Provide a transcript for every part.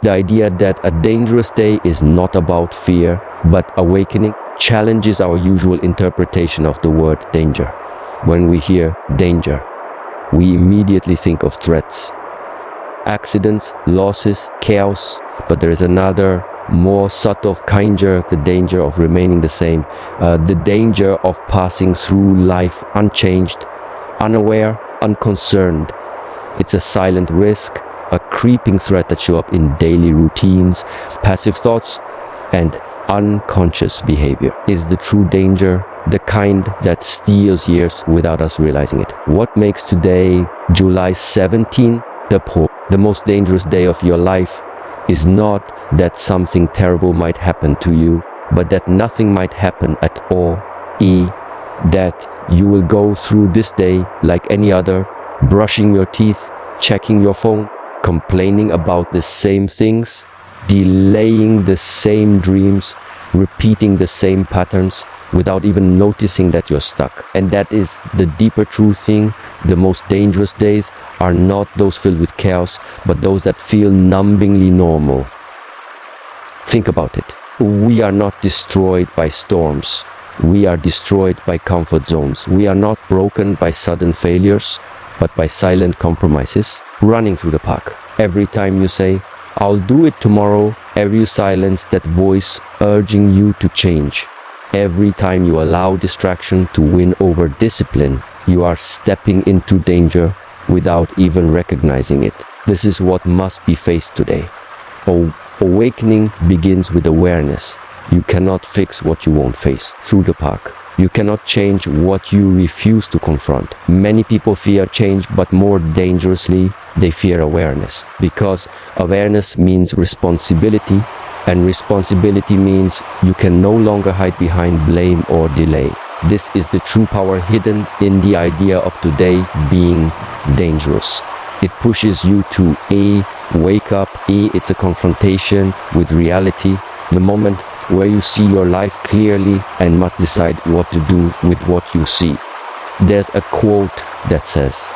The idea that a dangerous day is not about fear, but awakening, challenges our usual interpretation of the word danger. When we hear danger, we immediately think of threats, accidents, losses, chaos, but there is another, more subtle, kinder, the danger of remaining the same, the danger of passing through life unchanged, unaware, unconcerned. It's a silent risk, a creeping threat that shows up in daily routines, passive thoughts, and unconscious behavior. Is the true danger the kind that steals years without us realizing it? What makes today, July 17, the most dangerous day of your life is not that something terrible might happen to you, but that nothing might happen at all. That you will go through this day like any other, brushing your teeth, checking your phone, complaining about the same things, delaying the same dreams, repeating the same patterns without even noticing that you're stuck. And that is the deeper true thing. The most dangerous days are not those filled with chaos, but those that feel numbingly normal. Think about it. We are not destroyed by storms. We are destroyed by comfort zones. We are not broken by sudden failures, but by silent compromises. Running through the park. Every time you say, I'll do it tomorrow, every silence that voice urging you to change. Every time you allow distraction to win over discipline, you are stepping into danger without even recognizing it. This is what must be faced today. Awakening begins with awareness. You cannot fix what you won't face. Through the park. You cannot change what you refuse to confront. Many people fear change, but more dangerously, they fear awareness. Because awareness means responsibility, and responsibility means you can no longer hide behind blame or delay. This is the true power hidden in the idea of today being dangerous. It pushes you to wake up. It's a confrontation with reality. The moment where you see your life clearly and must decide what to do with what you see. There's a quote that says,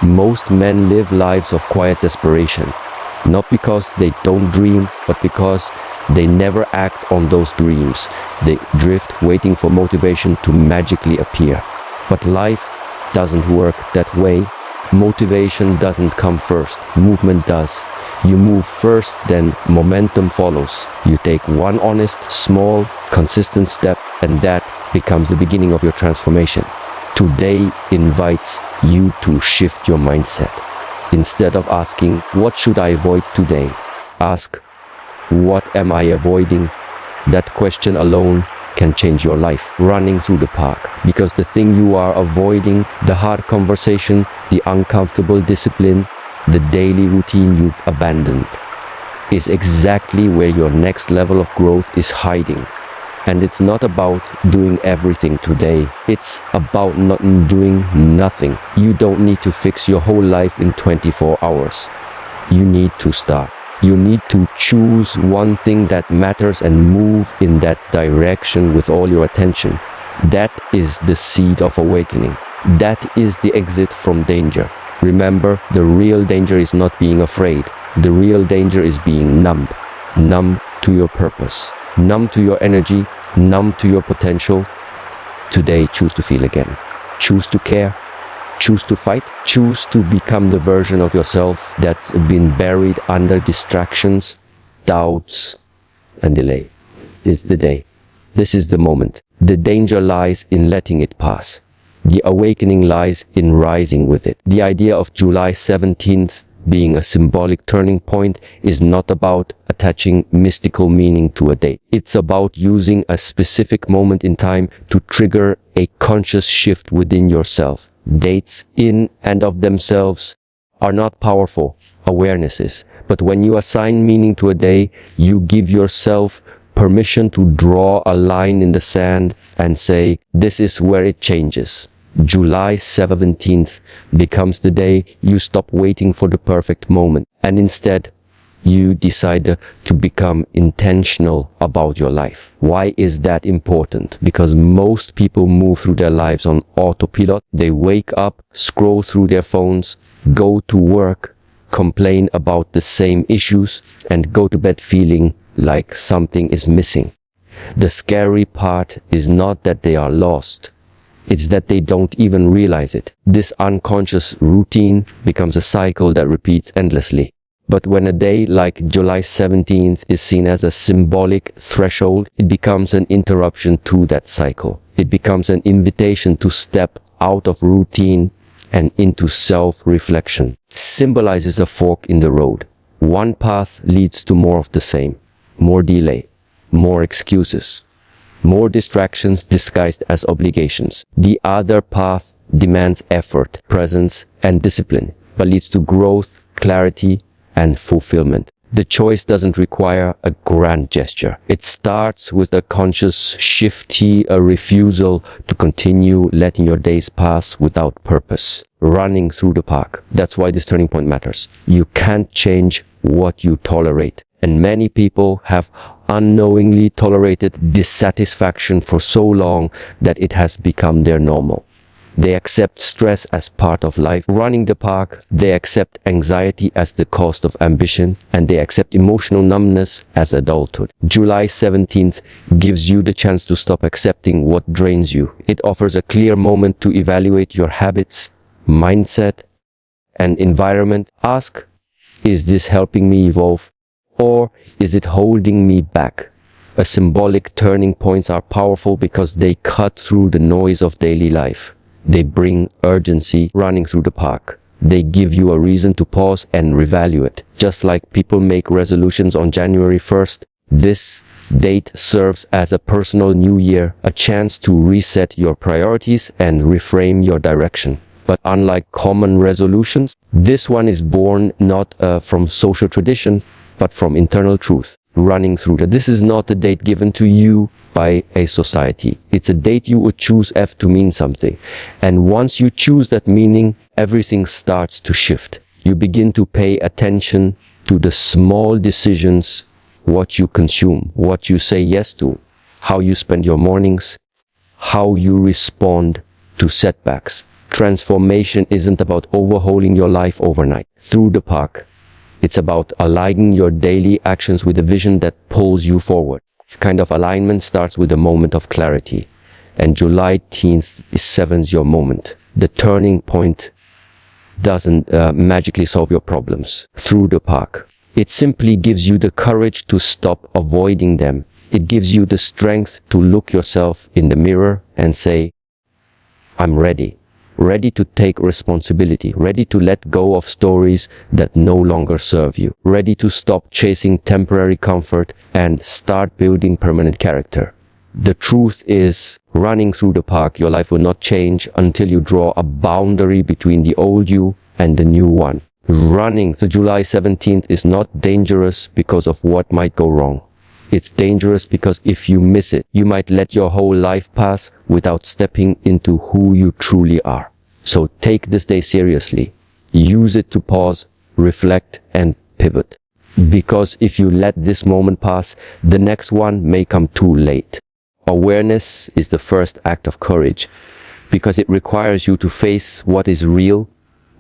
most men live lives of quiet desperation, not because they don't dream, but because they never act on those dreams. They drift waiting for motivation to magically appear. But life doesn't work that way. Motivation doesn't come first, movement does. You move first, then momentum follows. You take one honest, small, consistent step, and that becomes the beginning of your transformation. Today invites you to shift your mindset. Instead of asking, what should I avoid today? Ask, what am I avoiding? That question alone can change your life. Running through the park, because the thing you are avoiding, the hard conversation, the uncomfortable discipline, the daily routine you've abandoned, is exactly where your next level of growth is hiding. And it's not about doing everything today. It's about not doing nothing. You don't need to fix your whole life in 24 hours. You need to start. You need to choose one thing that matters and move in that direction with all your attention. That is the seed of awakening. That is the exit from danger. Remember, the real danger is not being afraid. The real danger is being numb. Numb to your purpose. Numb to your energy. Numb to your potential. Today, choose to feel again. Choose to care. Choose to fight. Choose to become the version of yourself that's been buried under distractions, doubts, and delay. It's the day. This is the moment. The danger lies in letting it pass. The awakening lies in rising with it. The idea of July 17th being a symbolic turning point is not about attaching mystical meaning to a date. It's about using a specific moment in time to trigger a conscious shift within yourself. Dates in and of themselves are not powerful awarenesses, but when you assign meaning to a day, you give yourself permission to draw a line in the sand and say, this is where it changes. July 17th becomes the day you stop waiting for the perfect moment, and instead you decide to become intentional about your life. Why is that important? Because most people move through their lives on autopilot. They wake up, scroll through their phones, go to work, complain about the same issues, and go to bed feeling like something is missing. The scary part is not that they are lost. It's that they don't even realize it. This unconscious routine becomes a cycle that repeats endlessly. But when a day like July 17th is seen as a symbolic threshold, it becomes an interruption to that cycle. It becomes an invitation to step out of routine and into self-reflection. Symbolizes a fork in the road. One path leads to more of the same. More delay, more excuses, more distractions disguised as obligations. The other path demands effort, presence, and discipline, but leads to growth, clarity, and fulfillment. The choice doesn't require a grand gesture. It starts with a conscious Shi-Ft, a refusal to continue letting your days pass without purpose. Running through the park. That's why this turning point matters. You can't change what you tolerate. And many people have unknowingly tolerated dissatisfaction for so long that it has become their normal. They accept stress as part of life. Running the park, they accept anxiety as the cost of ambition, and they accept emotional numbness as adulthood. July 17th gives you the chance to stop accepting what drains you. It offers a clear moment to evaluate your habits, mindset, and environment. Ask, is this helping me evolve? Or is it holding me back? A symbolic turning points are powerful because they cut through the noise of daily life. They bring urgency. Running through the park. They give you a reason to pause and reevaluate. Just like people make resolutions on January 1st, this date serves as a personal new year, a chance to reset your priorities and reframe your direction. But unlike common resolutions, this one is born not from social tradition, but from internal truth. Running through that. This is not a date given to you by a society. It's a date you would choose to mean something. And once you choose that meaning, everything starts to shift. You begin to pay attention to the small decisions, what you consume, what you say yes to, how you spend your mornings, how you respond to setbacks. Transformation isn't about overhauling your life overnight. Through the park, it's about aligning your daily actions with a vision that pulls you forward. Kind of alignment starts with a moment of clarity. And July 10th is 7th your moment. The turning point doesn't magically solve your problems. Through the park. It simply gives you the courage to stop avoiding them. It gives you the strength to look yourself in the mirror and say, I'm ready. Ready to take responsibility, ready to let go of stories that no longer serve you, ready to stop chasing temporary comfort and start building permanent character. The truth is, running through the park, your life will not change until you draw a boundary between the old you and the new one. Running through July 17th is not dangerous because of what might go wrong. It's dangerous because if you miss it, you might let your whole life pass without stepping into who you truly are. So take this day seriously. Use it to pause, reflect, and pivot. Because if you let this moment pass, the next one may come too late. Awareness is the first act of courage because it requires you to face what is real,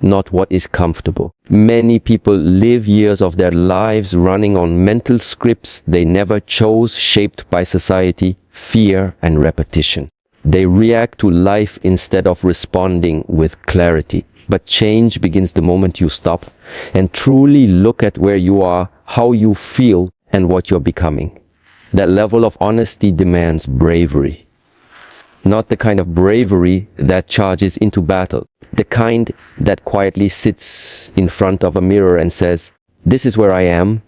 not what is comfortable. Many people live years of their lives running on mental scripts they never chose, shaped by society, fear, and repetition. They react to life instead of responding with clarity. But change begins the moment you stop and truly look at where you are, how you feel, and what you're becoming. That level of honesty demands bravery. Not the kind of bravery that charges into battle. The kind that quietly sits in front of a mirror and says, this is where I am,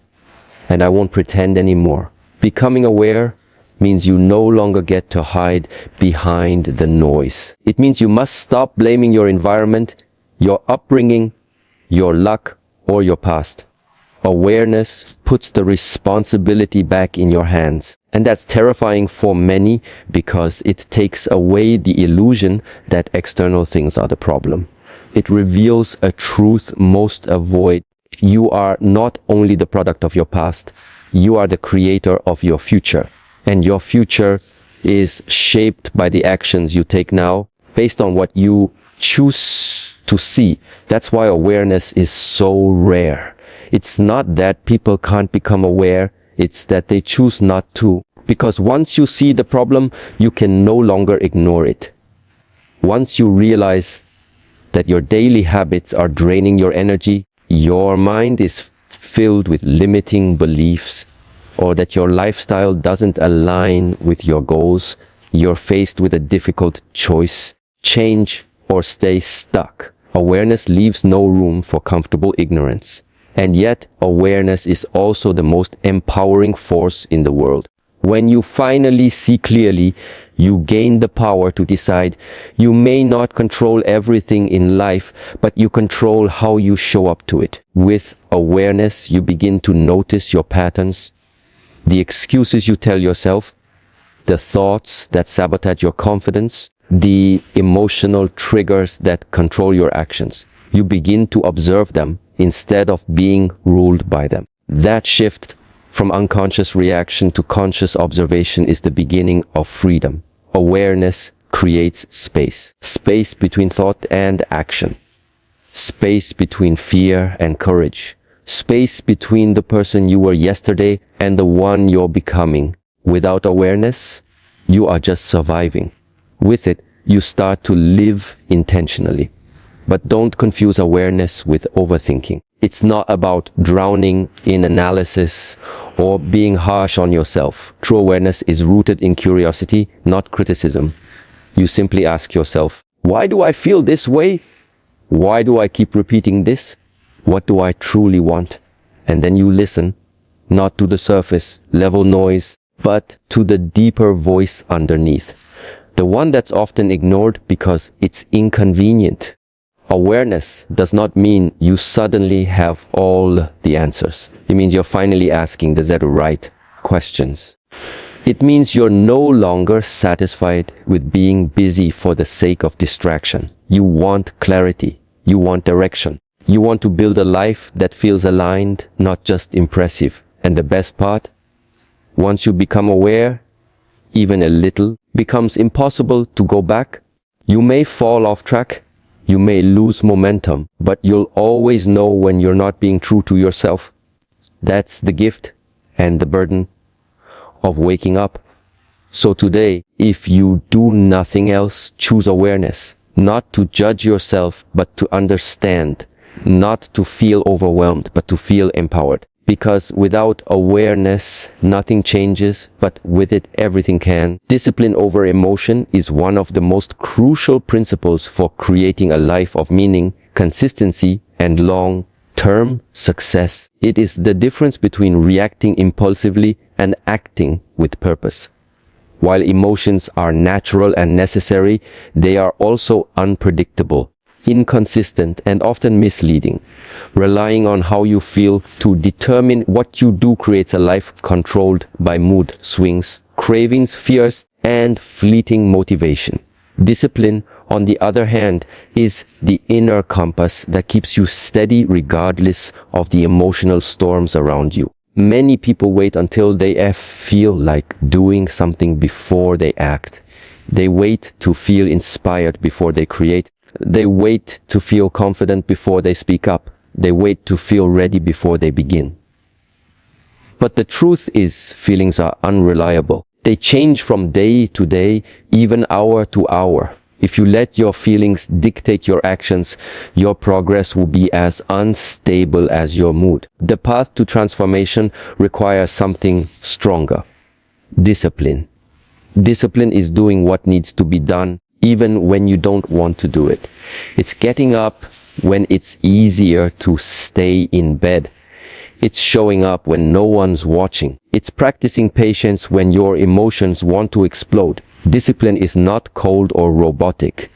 and I won't pretend anymore. Becoming aware means you no longer get to hide behind the noise. It means you must stop blaming your environment, your upbringing, your luck, or your past. Awareness puts the responsibility back in your hands. And that's terrifying for many because it takes away the illusion that external things are the problem. It reveals a truth most avoid. You are not only the product of your past, you are the creator of your future. And your future is shaped by the actions you take now based on what you choose to see. That's why awareness is so rare. It's not that people can't become aware, it's that they choose not to. Because once you see the problem, you can no longer ignore it. Once you realize that your daily habits are draining your energy, your mind is filled with limiting beliefs, or that your lifestyle doesn't align with your goals, you're faced with a difficult choice: change or stay stuck. Awareness leaves no room for comfortable ignorance. And yet, awareness is also the most empowering force in the world. When you finally see clearly, you gain the power to decide. You may not control everything in life, but you control how you show up to it. With awareness, you begin to notice your patterns, the excuses you tell yourself, the thoughts that sabotage your confidence, the emotional triggers that control your actions. You begin to observe them instead of being ruled by them. That shift from unconscious reaction to conscious observation is the beginning of freedom. Awareness creates space. Space between thought and action. Space between fear and courage. Space between the person you were yesterday and the one you're becoming. Without awareness, you are just surviving. With it, you start to live intentionally. But don't confuse awareness with overthinking. It's not about drowning in analysis or being harsh on yourself. True awareness is rooted in curiosity, not criticism. You simply ask yourself, why do I feel this way? Why do I keep repeating this? What do I truly want? And then you listen, not to the surface level noise, but to the deeper voice underneath. The one that's often ignored because it's inconvenient. Awareness does not mean you suddenly have all the answers. It means you're finally asking the right questions. It means you're no longer satisfied with being busy for the sake of distraction. You want clarity. You want direction. You want to build a life that feels aligned, not just impressive. And the best part, once you become aware, even a little, becomes impossible to go back. You may fall off track. You may lose momentum, but you'll always know when you're not being true to yourself. That's the gift and the burden of waking up. So today, if you do nothing else, choose awareness. Not to judge yourself, but to understand. Not to feel overwhelmed, but to feel empowered. Because without awareness, nothing changes, but with it, everything can. Discipline over emotion is one of the most crucial principles for creating a life of meaning, consistency, and long-term success. It is the difference between reacting impulsively and acting with purpose. While emotions are natural and necessary, they are also unpredictable, inconsistent, and often misleading. Relying on how you feel to determine what you do creates a life controlled by mood swings, cravings, fears, and fleeting motivation. Discipline, on the other hand, is the inner compass that keeps you steady regardless of the emotional storms around you. Many people wait until they feel like doing something before they act. They wait to feel inspired before they create. They wait to feel confident before they speak up. They wait to feel ready before they begin. But the truth is, feelings are unreliable. They change from day to day, even hour to hour. If you let your feelings dictate your actions, your progress will be as unstable as your mood. The path to transformation requires something stronger: discipline. Discipline is doing what needs to be done, even when you don't want to do it. It's getting up when it's easier to stay in bed. It's showing up when no one's watching. It's practicing patience when your emotions want to explode. Discipline is not cold or robotic.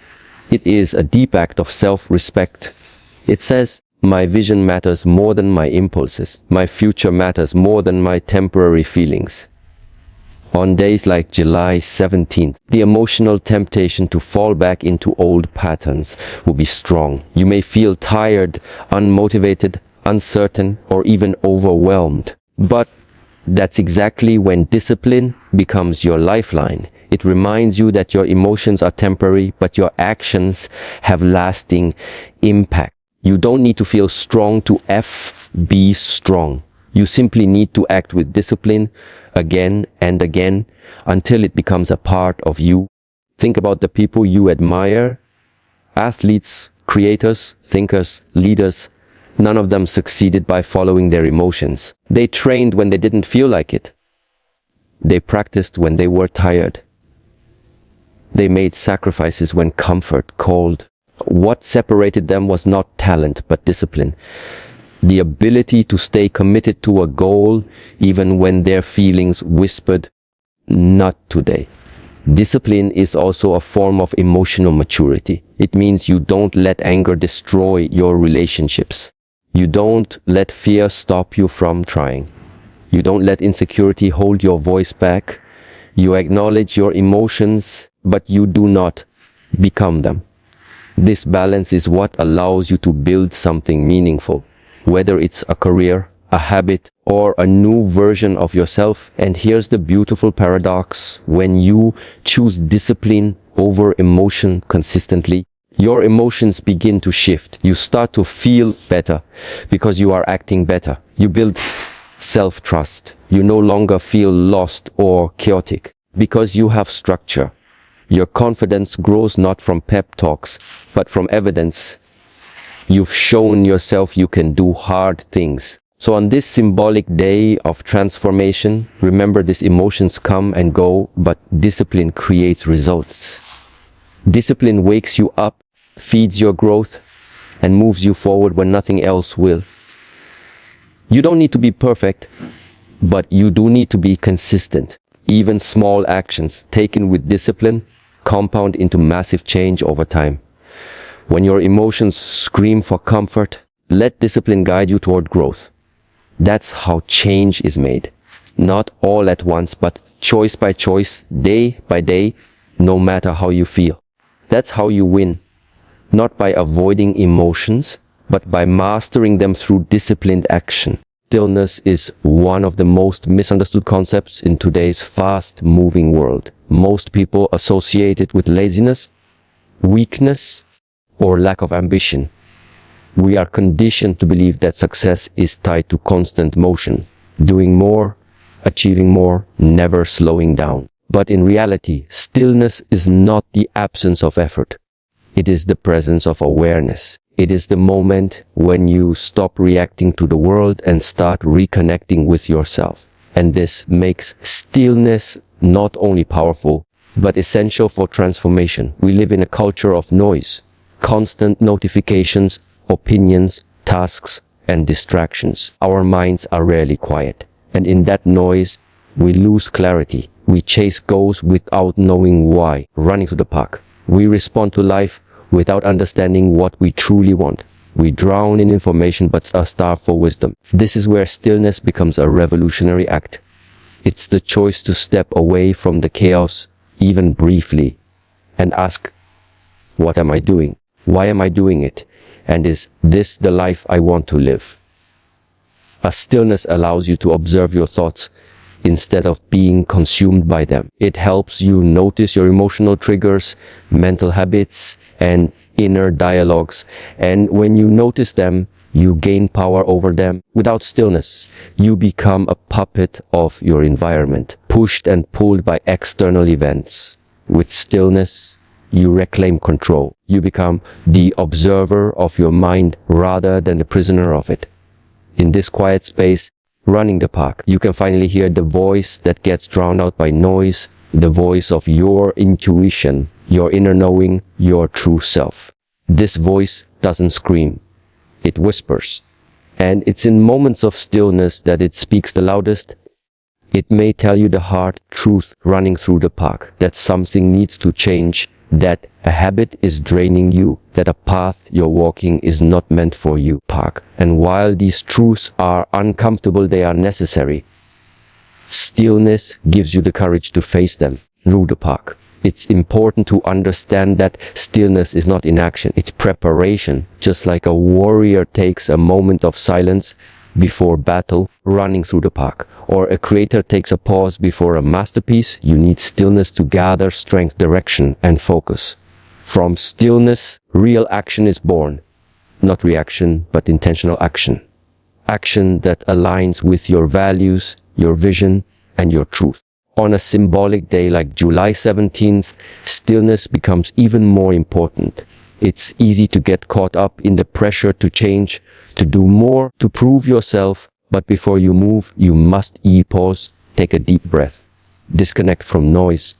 It is a deep act of self-respect. It says, my vision matters more than my impulses. My future matters more than my temporary feelings. On days like July 17th, the emotional temptation to fall back into old patterns will be strong. You may feel tired, unmotivated, uncertain, or even overwhelmed. But that's exactly when discipline becomes your lifeline. It reminds you that your emotions are temporary, but your actions have lasting impact. You don't need to feel strong to be strong. You simply need to act with discipline again and again until it becomes a part of you. Think about the people you admire, athletes, creators, thinkers, leaders. None of them succeeded by following their emotions. They trained when they didn't feel like it. They practiced when they were tired. They made sacrifices when comfort called. What separated them was not talent, but discipline. The ability to stay committed to a goal even when their feelings whispered, "Not today." Discipline is also a form of emotional maturity. It means you don't let anger destroy your relationships. You don't let fear stop you from trying. You don't let insecurity hold your voice back. You acknowledge your emotions, but you do not become them. This balance is what allows you to build something meaningful, whether it's a career, a habit, or a new version of yourself. And here's the beautiful paradox: when you choose discipline over emotion consistently, your emotions begin to shift. You start to feel better because you are acting better. You build self-trust. You no longer feel lost or chaotic because you have structure. Your confidence grows not from pep talks, but from evidence. You've shown yourself you can do hard things. So on this symbolic day of transformation, remember these emotions come and go, but discipline creates results. Discipline wakes you up, feeds your growth, and moves you forward when nothing else will. You don't need to be perfect, but you do need to be consistent. Even small actions taken with discipline compound into massive change over time. When your emotions scream for comfort, let discipline guide you toward growth. That's how change is made. Not all at once, but choice by choice, day by day, no matter how you feel. That's how you win. Not by avoiding emotions, but by mastering them through disciplined action. Stillness is one of the most misunderstood concepts in today's fast-moving world. Most people associate it with laziness, weakness, or lack of ambition. We are conditioned to believe that success is tied to constant motion, doing more, achieving more, never slowing down. But in reality, stillness is not the absence of effort. It is the presence of awareness. It is the moment when you stop reacting to the world and start reconnecting with yourself. And this makes stillness not only powerful, but essential for transformation. We live in a culture of noise, constant notifications, opinions, tasks, and distractions. Our minds are rarely quiet. And in that noise, we lose clarity. We chase goals without knowing why, running to the park. We respond to life without understanding what we truly want. We drown in information but are starved for wisdom. This is where stillness becomes a revolutionary act. It's the choice to step away from the chaos, even briefly, and ask, what am I doing? Why am I doing it? And is this the life I want to live? A stillness allows you to observe your thoughts instead of being consumed by them. It helps you notice your emotional triggers, mental habits, and inner dialogues. And when you notice them, you gain power over them. Without stillness, you become a puppet of your environment, pushed and pulled by external events. With stillness, you reclaim control. You become the observer of your mind rather than the prisoner of it. In this quiet space, running the park, you can finally hear the voice that gets drowned out by noise, the voice of your intuition, your inner knowing, your true self. This voice doesn't scream, it whispers. And it's in moments of stillness that it speaks the loudest. It may tell you the hard truth running through the park, that something needs to change, that a habit is draining you, that a path you're walking is not meant for you. Park. And while these truths are uncomfortable, they are necessary. Stillness gives you the courage to face them through the park. It's important to understand that stillness is not inaction, it's preparation. Just like a warrior takes a moment of silence before battle, running through the park. Or a creator takes a pause before a masterpiece. You need stillness to gather strength, direction, and focus. From stillness, real action is born. Not reaction, but intentional action. Action that aligns with your values, your vision, and your truth. On a symbolic day like July 17th, stillness becomes even more important. It's easy to get caught up in the pressure to change, to do more, to prove yourself. But before you move, you must pause, take a deep breath, disconnect from noise,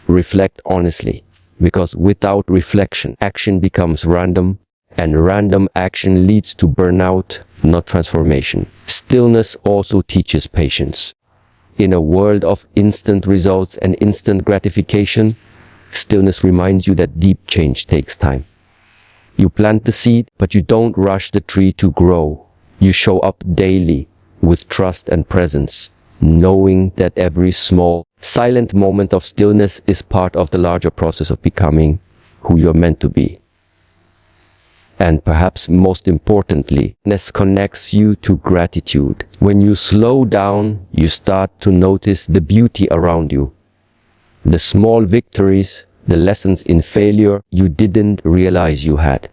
reflect honestly. Because without reflection, action becomes random, and random action leads to burnout, not transformation. Stillness also teaches patience. In a world of instant results and instant gratification, stillness reminds you that deep change takes time. You plant the seed, but you don't rush the tree to grow. You show up daily with trust and presence, knowing that every small, silent moment of stillness is part of the larger process of becoming who you're meant to be. And perhaps most importantly, stillness connects you to gratitude. When you slow down, you start to notice the beauty around you. The small victories, the lessons in failure you didn't realize you had.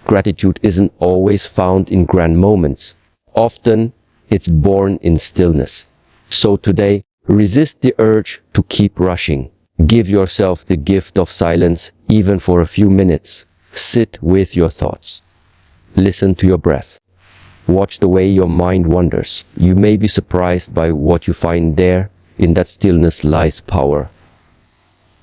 Gratitude isn't always found in grand moments. Often, it's born in stillness. So today, resist the urge to keep rushing. Give yourself the gift of silence, even for a few minutes. Sit with your thoughts. Listen to your breath. Watch the way your mind wanders. You may be surprised by what you find there. In that stillness lies power.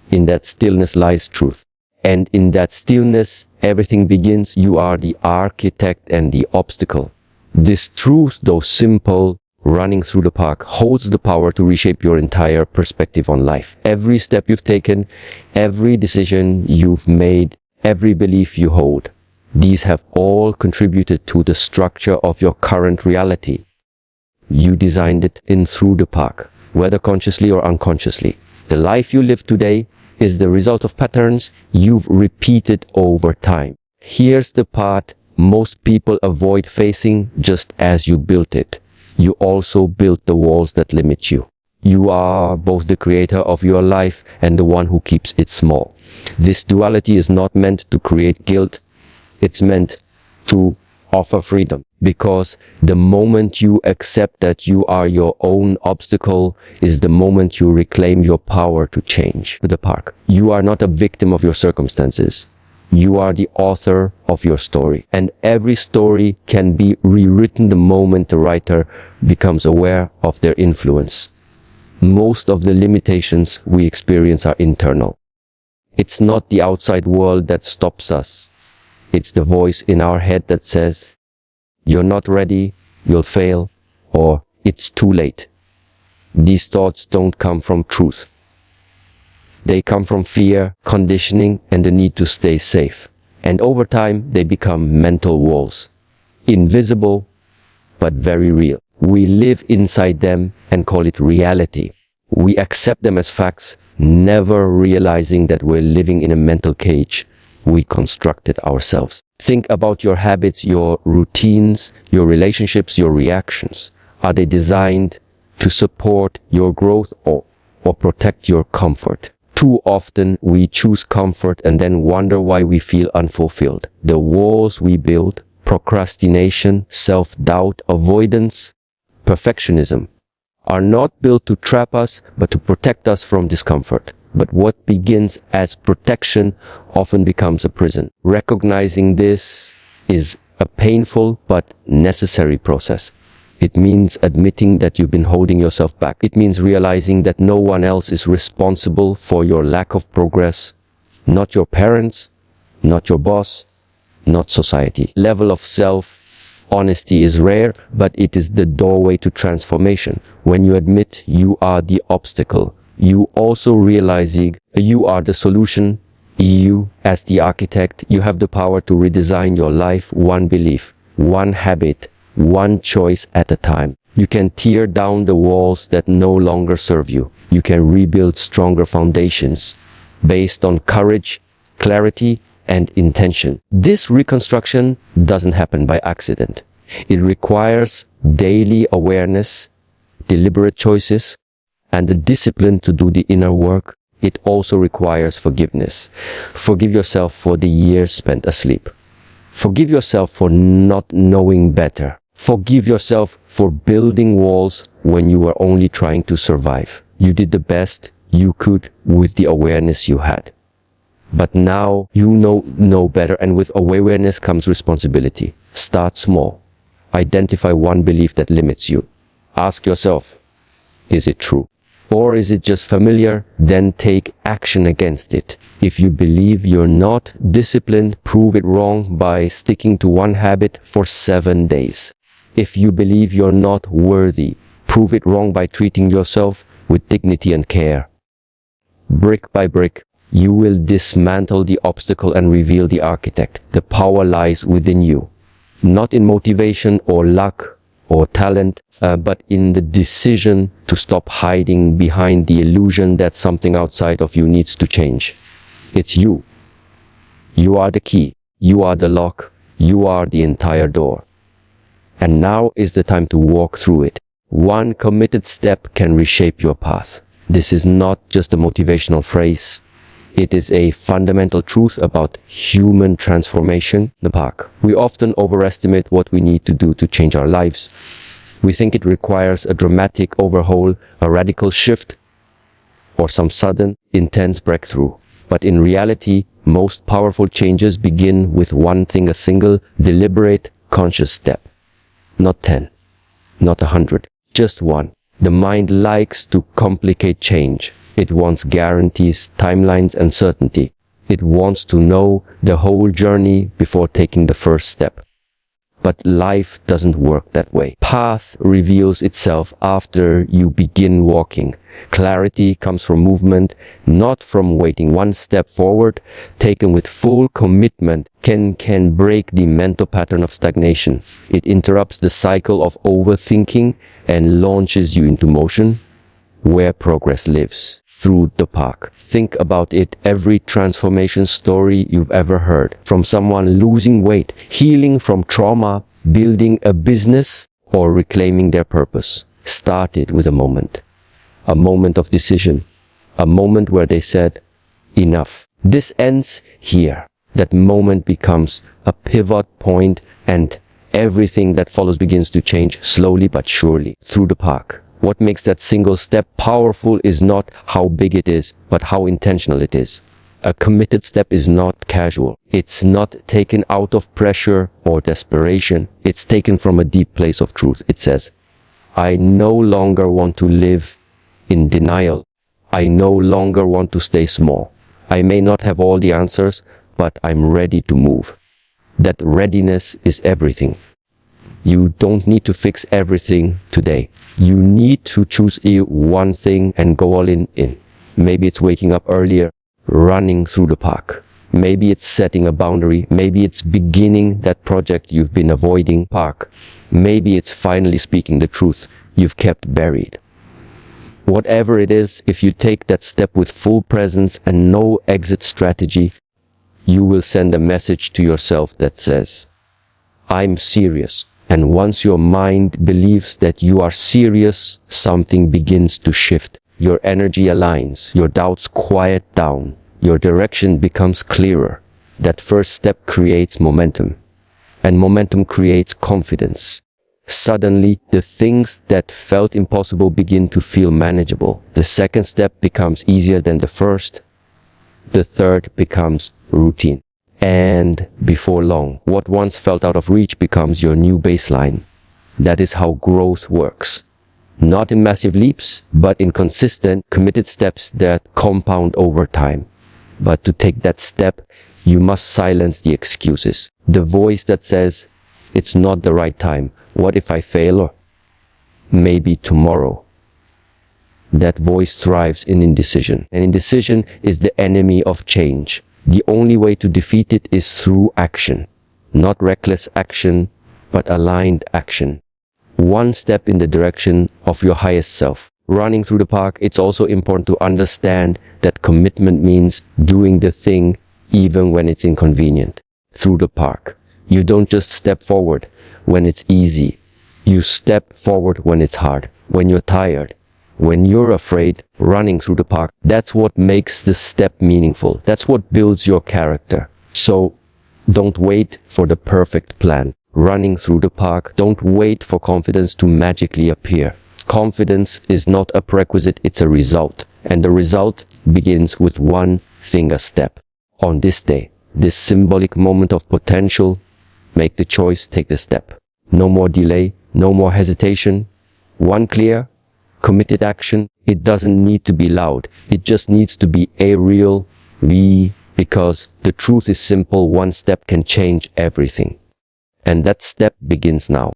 In that stillness lies truth. And in that stillness, everything begins. You are the architect and the obstacle. This truth, though simple, running through the park, holds the power to reshape your entire perspective on life. Every step you've taken, every decision you've made, every belief you hold, these have all contributed to the structure of your current reality. You designed it in through the park, whether consciously or unconsciously. The life you live today is the result of patterns you've repeated over time. Here's the part most people avoid facing. Just as you built it, you also built the walls that limit you. You are both the creator of your life and the one who keeps it small. This duality is not meant to create guilt. It's meant to offer freedom. Because the moment you accept that you are your own obstacle is the moment you reclaim your power to change the park. You are not a victim of your circumstances. You are the author of your story. And every story can be rewritten the moment the writer becomes aware of their influence. Most of the limitations we experience are internal. It's not the outside world that stops us. It's the voice in our head that says, "You're not ready, you'll fail," or "It's too late." These thoughts don't come from truth. They come from fear, conditioning, and the need to stay safe. And over time, they become mental walls. Invisible, but very real. We live inside them and call it reality. We accept them as facts, never realizing that we're living in a mental cage we constructed ourselves. Think about your habits, your routines, your relationships, your reactions. Are they designed to support your growth or protect your comfort? Too often we choose comfort and then wonder why we feel unfulfilled. The walls we build, procrastination, self-doubt, avoidance, perfectionism, are not built to trap us, but to protect us from discomfort. But what begins as protection often becomes a prison. Recognizing this is a painful but necessary process. It means admitting that you've been holding yourself back. It means realizing that no one else is responsible for your lack of progress. Not your parents, not your boss, not society. Level of self-honesty is rare, but it is the doorway to transformation. When you admit you are the obstacle, you also realizing you are the solution. You, as the architect, you have the power to redesign your life one belief, one habit, one choice at a time. You can tear down the walls that no longer serve you. You can rebuild stronger foundations based on courage, clarity, and intention. This reconstruction doesn't happen by accident. It requires daily awareness, deliberate choices, and the discipline to do the inner work. It also requires forgiveness. Forgive yourself for the years spent asleep. Forgive yourself for not knowing better. Forgive yourself for building walls when you were only trying to survive. You did the best you could with the awareness you had. But now you know better, and with awareness comes responsibility. Start small. Identify one belief that limits you. Ask yourself, is it true? Or is it just familiar? Then take action against it. If you believe you're not disciplined, prove it wrong by sticking to one habit for 7 days. If you believe you're not worthy, prove it wrong by treating yourself with dignity and care. Brick by brick, you will dismantle the obstacle and reveal the architect. The power lies within you, not in motivation or luck or talent, but in the decision to stop hiding behind the illusion that something outside of you needs to change. It's you. You are the key. You are the lock. You are the entire door. And now is the time to walk through it. One committed step can reshape your path. This is not just a motivational phrase. It is a fundamental truth about human transformation. The park. We often overestimate what we need to do to change our lives. We think it requires a dramatic overhaul, a radical shift, or some sudden, intense breakthrough. But in reality, most powerful changes begin with one thing, a single, deliberate, conscious step. Not 10, not 100, just one. The mind likes to complicate change. It wants guarantees, timelines, and certainty. It wants to know the whole journey before taking the first step. But life doesn't work that way. Path reveals itself after you begin walking. Clarity comes from movement, not from waiting. One step forward, taken with full commitment, can break the mental pattern of stagnation. It interrupts the cycle of overthinking and launches you into motion, where progress lives, through the park. Think about it. Every transformation story you've ever heard, from someone losing weight, healing from trauma, building a business, or reclaiming their purpose, started with a moment of decision, a moment where they said, enough. This ends here. That moment becomes a pivot point, and everything that follows begins to change slowly but surely through the park. What makes that single step powerful is not how big it is, but how intentional it is. A committed step is not casual. It's not taken out of pressure or desperation. It's taken from a deep place of truth. It says, I no longer want to live in denial. I no longer want to stay small. I may not have all the answers, but I'm ready to move. That readiness is everything. You don't need to fix everything today. You need to choose one thing and go all in. Maybe it's waking up earlier, running through the park. Maybe it's setting a boundary. Maybe it's beginning that project you've been avoiding. Park. Maybe it's finally speaking the truth you've kept buried. Whatever it is, if you take that step with full presence and no exit strategy, you will send a message to yourself that says, I'm serious. And once your mind believes that you are serious, something begins to shift. Your energy aligns, your doubts quiet down, your direction becomes clearer. That first step creates momentum, and momentum creates confidence. Suddenly, the things that felt impossible begin to feel manageable. The second step becomes easier than the first. The third becomes routine. And before long, what once felt out of reach becomes your new baseline. That is how growth works. Not in massive leaps, but in consistent, committed steps that compound over time. But to take that step, you must silence the excuses. The voice that says, it's not the right time. What if I fail? Or maybe tomorrow. That voice thrives in indecision. And indecision is the enemy of change. The only way to defeat it is through action. Not reckless action, but aligned action. One step in the direction of your highest self. Running through the park, it's also important to understand that commitment means doing the thing even when it's inconvenient. Through the park, You don't just step forward when it's easy. You step forward when it's hard, when you're tired, when you're afraid, running through the park. That's what makes the step meaningful. That's what builds your character. So don't wait for the perfect plan. Running through the park, don't wait for confidence to magically appear. Confidence is not a prerequisite, it's a result. And the result begins with one finger step. On this day, this symbolic moment of potential, make the choice, take the step. No more delay, no more hesitation. One clear, committed action. It doesn't need to be loud. It just needs to be a real because the truth is simple. One step can change everything. And that step begins now.